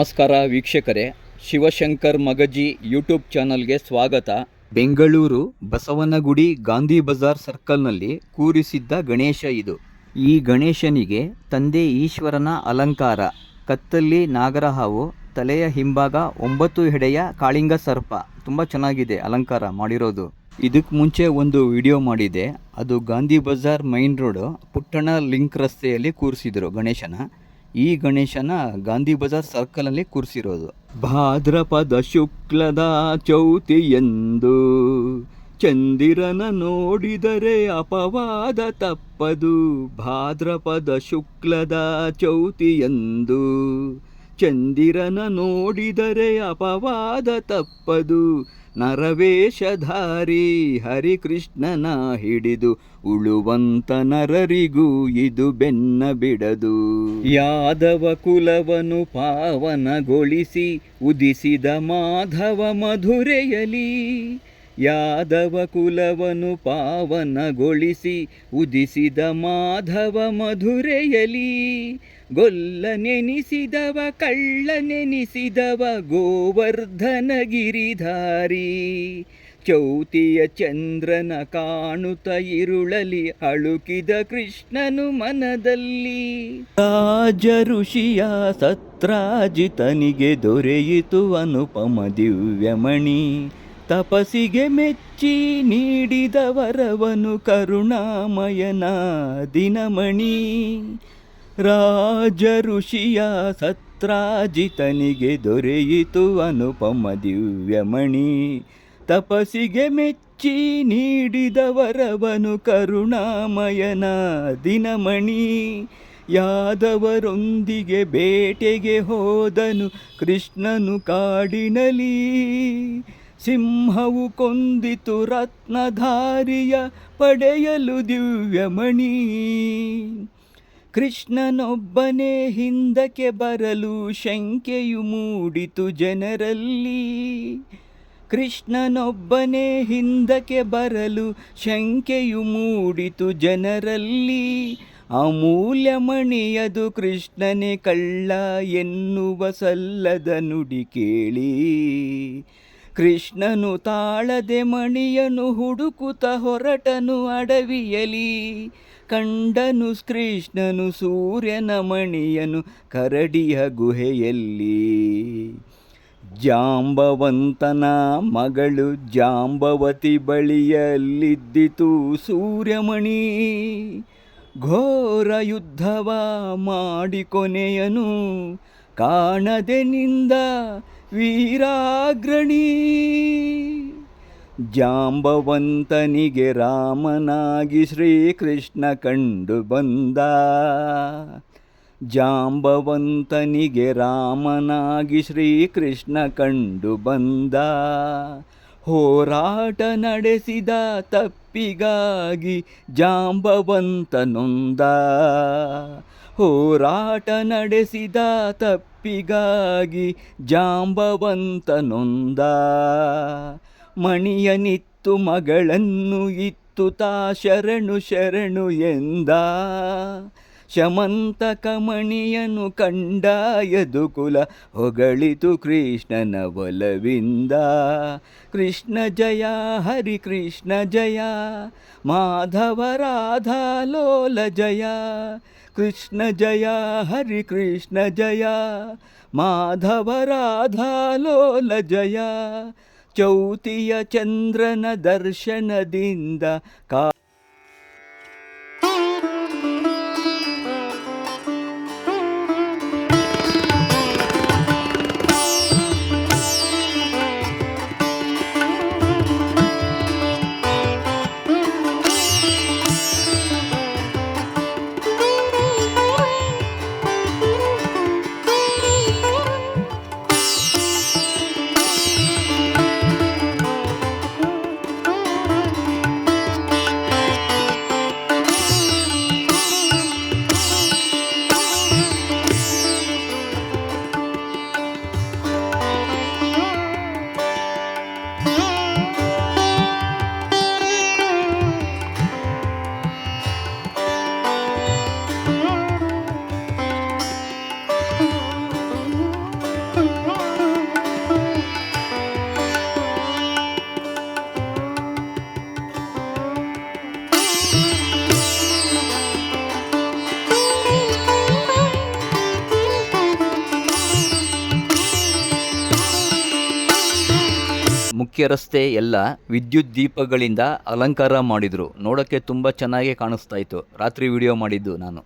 ನಮಸ್ಕಾರ ವೀಕ್ಷಕರೇ, ಶಿವಶಂಕರ್ ಮಗಜಿ ಯೂಟ್ಯೂಬ್ ಚಾನಲ್ಗೆ ಸ್ವಾಗತ. ಬೆಂಗಳೂರು ಬಸವನಗುಡಿ ಗಾಂಧಿ ಬಜಾರ್ ಸರ್ಕಲ್ನಲ್ಲಿ ಕೂರಿಸಿದ್ದ ಗಣೇಶ ಇದು. ಈ ಗಣೇಶನಿಗೆ ತಂದೆ ಈಶ್ವರನ ಅಲಂಕಾರ, ಕತ್ತಲ್ಲಿ ನಾಗರಹಾವು, ತಲೆಯ ಹಿಂಭಾಗ 9 ಹೆಡೆಯ ಕಾಳಿಂಗ ಸರ್ಪ. ತುಂಬ ಚೆನ್ನಾಗಿದೆ ಅಲಂಕಾರ ಮಾಡಿರೋದು. ಇದಕ್ಕೆ ಮುಂಚೆ ಒಂದು ವಿಡಿಯೋ ಮಾಡಿದೆ, ಅದು Gandhi Bazaar main road Puttanna link ರಸ್ತೆಯಲ್ಲಿ ಕೂರಿಸಿದ್ರು ಗಣೇಶನ. ಈ ಗಣೇಶನ ಗಾಂಧಿ ಬಜಾರ್ ಸರ್ಕಲಲ್ಲಿ ಕೂರಿಸಿರೋದು. ಭಾದ್ರಪದ ಶುಕ್ಲದ ಚೌತಿಯಂದು ಚಂದಿರನ ನೋಡಿದರೆ ಅಪವಾದ ತಪ್ಪದು. ಭಾದ್ರಪದ ಶುಕ್ಲದ ಚೌತಿಯಂದು ಚಂದಿರನ ನೋಡಿದರೆ ಅಪವಾದ ತಪ್ಪದು. ನರವೇಷಧಾರಿ ಹರಿಕೃಷ್ಣನ ಹಿಡಿದು ಉಳುವಂತ ನರರಿಗೂ ಇದು ಬೆನ್ನ ಬಿಡದು. ಯಾದವ ಕುಲವನು ಪಾವನಗೊಳಿಸಿ ಉದಿಸಿದ ಮಾಧವ ಮಧುರೆಯಲಿ. ಯಾದವ ಕುಲವನು ಪಾವನಗೊಳಿಸಿ ಉದಿಸಿದ ಮಾಧವ ಮಧುರೆಯಲಿ. ಗೊಲ್ಲ ನೆನೆಸಿದವ ಕಳ್ಳ ನೆನೆಸಿದವ ಗೋವರ್ಧನ ಗಿರಿಧಾರಿ. ಚೌತಿಯ ಚಂದ್ರನ ಕಾಣುತ್ತ ಇರುಳಲಿ ಅಳುಕಿದ ಕೃಷ್ಣನು ಮನದಲ್ಲಿ. ರಾಜ ಋಷಿಯ ಸತ್ರಾಜಿತನಿಗೆ ದೊರೆಯಿತು ಅನುಪಮ ದಿವ್ಯಮಣಿ. ತಪಸ್ಸಿಗೆ ಮೆಚ್ಚಿ ನೀಡಿದ ವರವನು ಕರುಣಾಮಯನ ದಿನಮಣಿ. ರಾಜ ಋಷಿಯ ಸತ್ರಾಜಿತನಿಗೆ ದೊರೆಯಿತು ಅನುಪಮ ದಿವ್ಯಮಣಿ. ತಪಸ್ಸಿಗೆ ಮೆಚ್ಚಿ ನೀಡಿದ ವರವನು ಕರುಣಾಮಯನ ದಿನಮಣಿ. ಯಾದವರೊಂದಿಗೆ ಬೇಟೆಗೆ ಹೋದನು ಕೃಷ್ಣನು ಕಾಡಿನಲಿ. ಸಿಂಹವು ಕೊಂದಿತು ರತ್ನಧಾರಿಯ ಪಡೆಯಲು ದಿವ್ಯಮಣಿ. ಕೃಷ್ಣನೊಬ್ಬನೇ ಹಿಂದಕ್ಕೆ ಬರಲು ಶಂಕೆಯು ಮೂಡಿತು ಜನರಲ್ಲಿ. ಕೃಷ್ಣನೊಬ್ಬನೇ ಹಿಂದಕ್ಕೆ ಬರಲು ಶಂಕೆಯು ಮೂಡಿತು ಜನರಲ್ಲಿ. ಅಮೂಲ್ಯ ಮಣಿಯದು ಕೃಷ್ಣನೇ ಕಳ್ಳ ಎನ್ನುವ ಸಲ್ಲದ ನುಡಿ ಕೇಳಿ. ಕೃಷ್ಣನು ತಾಳದೆ ಮಣಿಯನು ಹುಡುಕುತ್ತ ಹೊರಟನು ಅಡವಿಯಲಿ. ಕಂಡನು ಕೃಷ್ಣನು ಸೂರ್ಯನ ಮಣಿಯನು ಕರಡಿಯ ಗುಹೆಯಲ್ಲಿ. ಜಾಂಬವಂತನ ಮಗಳು ಜಾಂಬವತಿ ಬಳಿಯಲ್ಲಿದ್ದಿತು ಸೂರ್ಯಮಣಿ. ಘೋರ ಯುದ್ಧವ ಮಾಡಿ ಕೊನೆಯನು ಕಾಣದೆ ನಿಂದ ವೀರಾಗ್ರಣಿ. ಜಾಂಬವಂತನಿಗೆ ರಾಮನಾಗಿ ಶ್ರೀಕೃಷ್ಣ ಕಂಡು ಬಂದ. ಜಾಂಬವಂತನಿಗೆ ರಾಮನಾಗಿ ಶ್ರೀಕೃಷ್ಣ ಕಂಡು ಬಂದ. ಹೋರಾಟ ನಡೆಸಿದ ತಪ್ಪಿಗಾಗಿ ಜಾಂಬವಂತ ನೊಂದ. ಹೋರಾಟ ನಡೆಸಿದ ತಪ್ಪಿಗಾಗಿ ಜಾಂಬವಂತ ನೊಂದ. ಮಣಿಯನಿತ್ತು ಮಗಳನ್ನು ಇತ್ತು ತಾ ಶರಣು ಶರಣು ಎಂದ. ಶಮಂತಕ ಮಣಿಯನು ಕಂಡ ಯದುಕುಲ ಹೊಗಳಿತು ಕೃಷ್ಣನ ಒಲವಿಂದ. ಕೃಷ್ಣ ಜಯ ಹರಿ ಕೃಷ್ಣ ಜಯ ಮಾಧವ ರಾಧಾ ಲೋಲ ಜಯ. ಕೃಷ್ಣ ಜಯ ಹರಿ ಕೃಷ್ಣ ಜಯ ಮಾಧವ ರಾಧಾ ಲೋಲ ಜಯ. ಚೌತಿಯ ಚಂದ್ರನ ದರ್ಶನದಿಂದ ಮುಖ್ಯ ರಸ್ತೆ ಎಲ್ಲ ವಿದ್ಯುತ್ ದೀಪಗಳಿಂದ ಅಲಂಕಾರ ಮಾಡಿದರು. ನೋಡೋಕ್ಕೆ ತುಂಬ ಚೆನ್ನಾಗಿ ಕಾಣಿಸ್ತಾ ಇತ್ತು. ರಾತ್ರಿ ವಿಡಿಯೋ ಮಾಡಿದ್ದು ನಾನು.